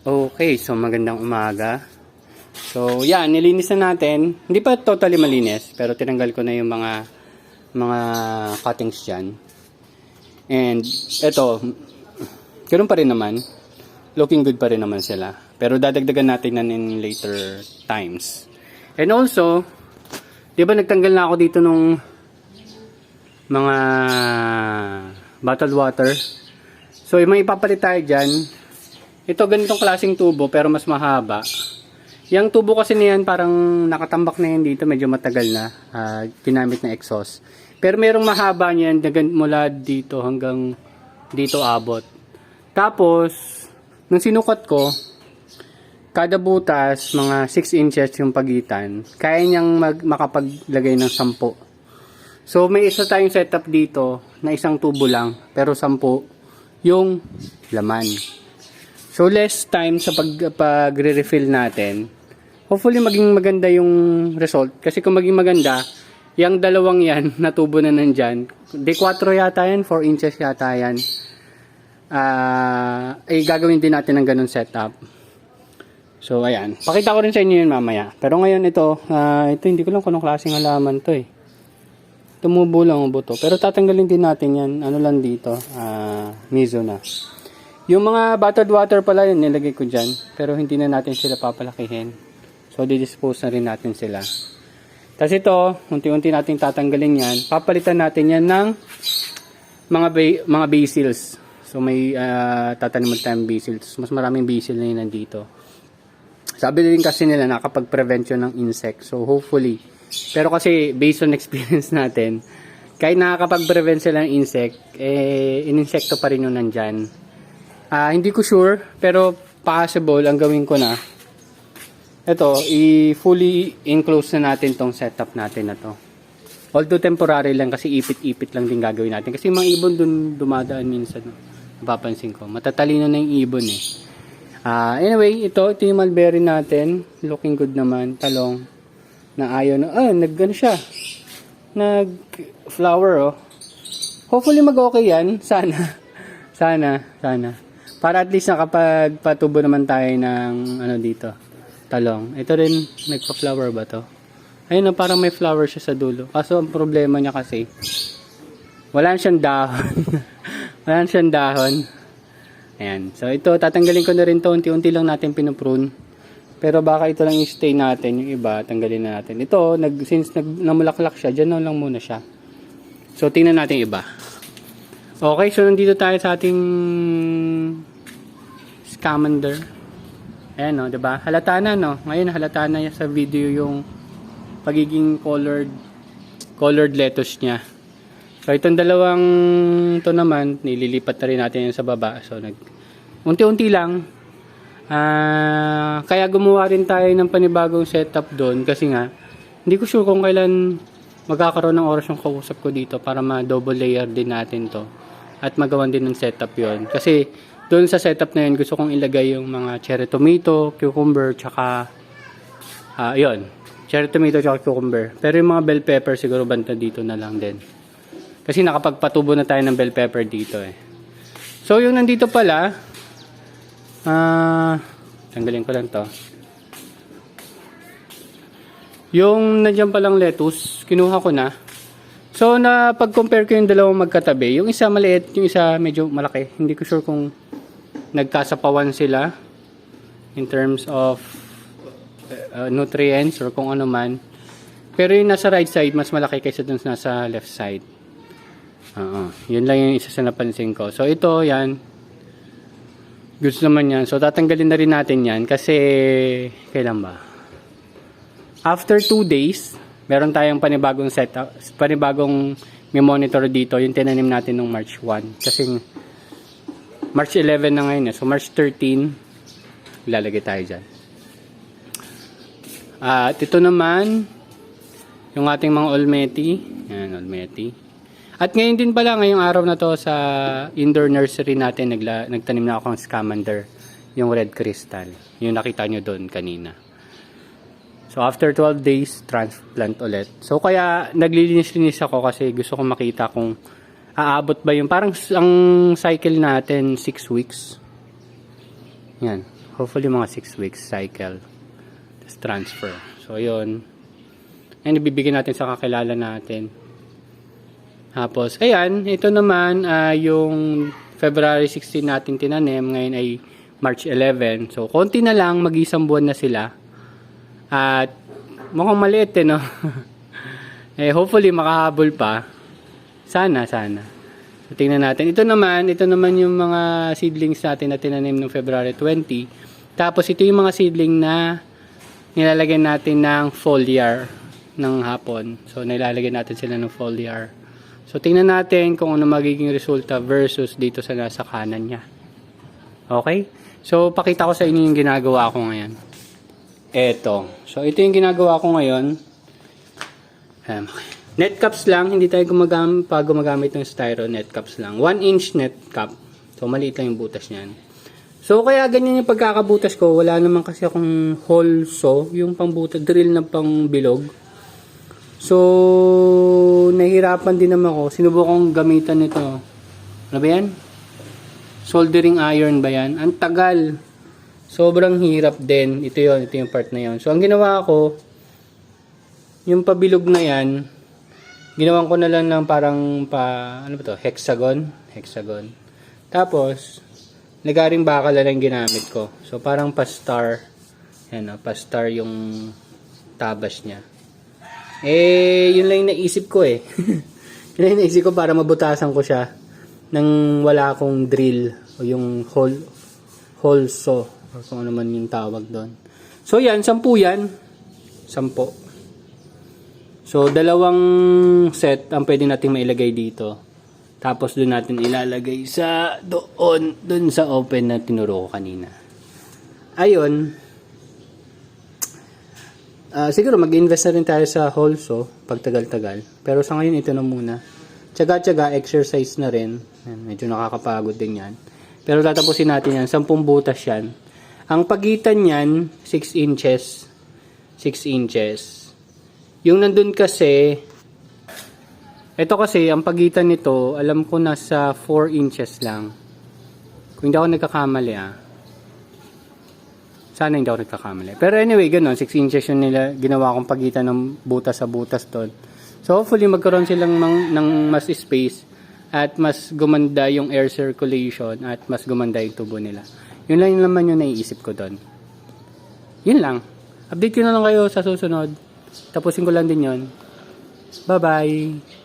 Okay, so magandang umaga. So, yan, nilinis na natin. Hindi pa totally malinis, pero tinanggal ko na yung mga cuttings diyan. And eto, ganoon pa rin naman. Looking good pa rin naman sila. Pero dadagdagan natin na in later times. And also, 'di ba nagtanggal na ako dito nung mga bottled water. So, may ipapalit tayo diyan. Ito ganitong klaseng tubo pero mas mahaba. Yung tubo kasi niyan parang nakatambak na yan dito, medyo matagal na. Ginamit na exhaust. Pero merong mahaba niyan mula dito hanggang dito abot. Tapos, nung sinukat ko, kada butas, mga 6 inches yung pagitan. Kaya niyang makapaglagay ng 10. So, may isa tayong setup dito na isang tubo lang, pero 10 yung laman. So, less time sa pag-refill natin. Hopefully, maging maganda yung result. Kasi kung maging maganda, yung dalawang yan, natubo na nandyan. De 4 yata yan, 4 inches yata yan. Gagawin din natin ng ganun setup. So, ayan. Pakita ko rin sa inyo yun mamaya. Pero ngayon ito hindi ko lang kung anong klaseng halaman to eh. Tumubo lang ang buto. Pero tatanggalin din natin yan. Ano lang dito? Miso na. Yung mga bottled water pala yun, nilagay ko dyan. Pero hindi na natin sila papalakihin. So, di-dispose na rin natin sila. Tapos ito, unti-unti natin tatanggalin yan. Papalitan natin yan ng mga basils. So, may tataniman tayong basils. Mas maraming basil na yun nandito. Sabi din kasi nila nakapag-prevention ng insect. So, hopefully. Pero kasi, based on experience natin, kahit nakakapag-prevent sila ng insect, in-insekto pa rin yun nandyan. Hindi ko sure, pero possible ang gawin ko na. Ito, i-fully enclose na natin tong setup natin na to. Although temporary lang kasi ipit-ipit lang din gagawin natin. Kasi mga ibon dun dumadaan minsan. Napapansin ko. Matatalino na yung ibon eh. Anyway, ito yung mulberry natin. Looking good naman. Talong. Na ayaw na. Nag-ano siya. Nag-flower oh. Hopefully mag-okay yan. Sana. Sana. Para at least nakapagpatubo naman tayo ng ano dito. Talong. Ito rin, nagpa-flower ba to? Ayun na, parang may flower siya sa dulo. Kaso ang problema niya kasi, wala siyang dahon. Ayan. So ito, tatanggalin ko na rin to. Unti-unti lang natin pinuprune. Pero baka ito lang i-stay natin. Yung iba, tanggalin na natin. Ito, since namulaklak siya, dyan lang muna siya. So tingnan natin iba. Okay, so nandito tayo sa ating scamander. Ayan no, diba? Halata na no. Ngayon halata na sa video yung pagiging colored lettuce niya. So itong dalawang to naman, nililipat na rin natin yan sa baba. So unti-unti lang. Kaya gumawa rin tayo ng panibagong setup doon kasi nga hindi ko sure kung kailan magkakaroon ng oras yung kausap ko dito para ma-double layer din natin to. At magawan din ng setup yon. Kasi doon sa setup na yun, gusto kong ilagay yung mga cherry tomato, cucumber, tsaka yun. Cherry tomato tsaka cucumber. Pero yung mga bell pepper siguro banta dito na lang din. Kasi nakapagpatubo na tayo ng bell pepper dito eh. So yung nandito pala, tanggalin ko lang to. Yung nandiyan palang lettuce, kinuha ko na. So, pag-compare ko yung dalawang magkatabi, yung isa maliit, yung isa medyo malaki. Hindi ko sure kung nagkasapawan sila in terms of nutrients or kung ano man. Pero yung nasa right side, mas malaki kaysa dun nasa left side. Yun lang yung isa sa napansin ko. So, ito, yan. Goods naman yan. So, tatanggalin na rin natin yan kasi, kailan ba? After 2 days, meron tayong panibagong setup, panibagong may monitor dito, yung tinanim natin nung March 1. Kasi March 11 na ngayon. So March 13, ilalagay tayo dyan. At ito naman, yung ating mga olmeti. Yan, olmeti. At ngayon din pala, ngayong araw na to sa indoor nursery natin, nagtanim na ako ng scamander, yung red crystal. Yung nakita nyo doon kanina. So, after 12 days, transplant ulit. So, kaya naglilinis-linis ako kasi gusto kong makita kung aabot ba yung, parang ang cycle natin 6 weeks. Yan. Hopefully mga 6 weeks cycle. Tapos transfer. So, yun. And ibibigay natin sa kakilala natin. Tapos, ayan. Ito naman, yung February 16 natin tinanim. Ngayon ay March 11. So, konti na lang. Mag-isang buwan na sila. At, mukhang maliit eh, no? Hopefully, makahabol pa. Sana. So, tingnan natin. Ito naman yung mga seedlings natin na tinanim noong February 20. Tapos, ito yung mga seedling na nilalagyan natin ng foliar ng hapon. So, nilalagyan natin sila ng foliar. So, tingnan natin kung ano magiging resulta versus dito sa nasa kanan niya. Okay? So, pakita ko sa inyo yung ginagawa ko ngayon. Eto. So, ito yung ginagawa ko ngayon. Net cups lang. Hindi tayo gumagamit ng styro. Net cups lang. 1 inch net cup. So, maliit lang yung butas niyan. So, kaya ganyan yung pagkakabutas ko. Wala naman kasi akong hole saw. Yung pangbutas, drill na pang bilog. So, nahirapan din naman ako. Sinubukong gamitan nito. Ano ba yan? Soldering iron ba yan? Ang tagal. Sobrang hirap din. Ito yung part na yon. So, ang ginawa ko, yung pabilog na yan, ginawan ko na lang ng parang ano ba to? Hexagon. Tapos, nagaring bakal na lang ginamit ko. So, parang pa-star. Yan o, pa-star yung tabas niya. Yun lang yung naisip ko eh. Yun lang yung naisip ko para mabutasan ko siya nang wala akong drill o yung hole saw o kung ano man yung tawag doon. So yan, 10 yan. 10. So 2 set ang pwede nating mailagay dito. Tapos doon natin ilalagay sa doon sa open na tinuro ko kanina. Ayun. Siguro mag-invest na rin tayo sa hole saw pag tagal-tagal. Pero sa ngayon ito na muna. Tsaga-tsaga exercise na rin. Medyo nakakapagod din yan. Pero tatapusin natin yan. 10 butas yan. Ang pagitan yan 6 inches. 6 inches. Yung nandun kasi, ito kasi ang pagitan nito, alam ko nasa 4 inches lang. Kung hindi ako nagkakamali Sana hindi ako nagkakamali. Pero anyway, ganun. 6 inches yung ginawa kong pagitan ng butas sa butas doon. So, hopefully, magkaroon silang ng mas space at mas gumanda yung air circulation at mas gumanda yung tubo nila. Yun lang naman yung naiisip ko doon. Yun lang. Update ko na lang kayo sa susunod. Tapusin ko lang din yun. Bye-bye!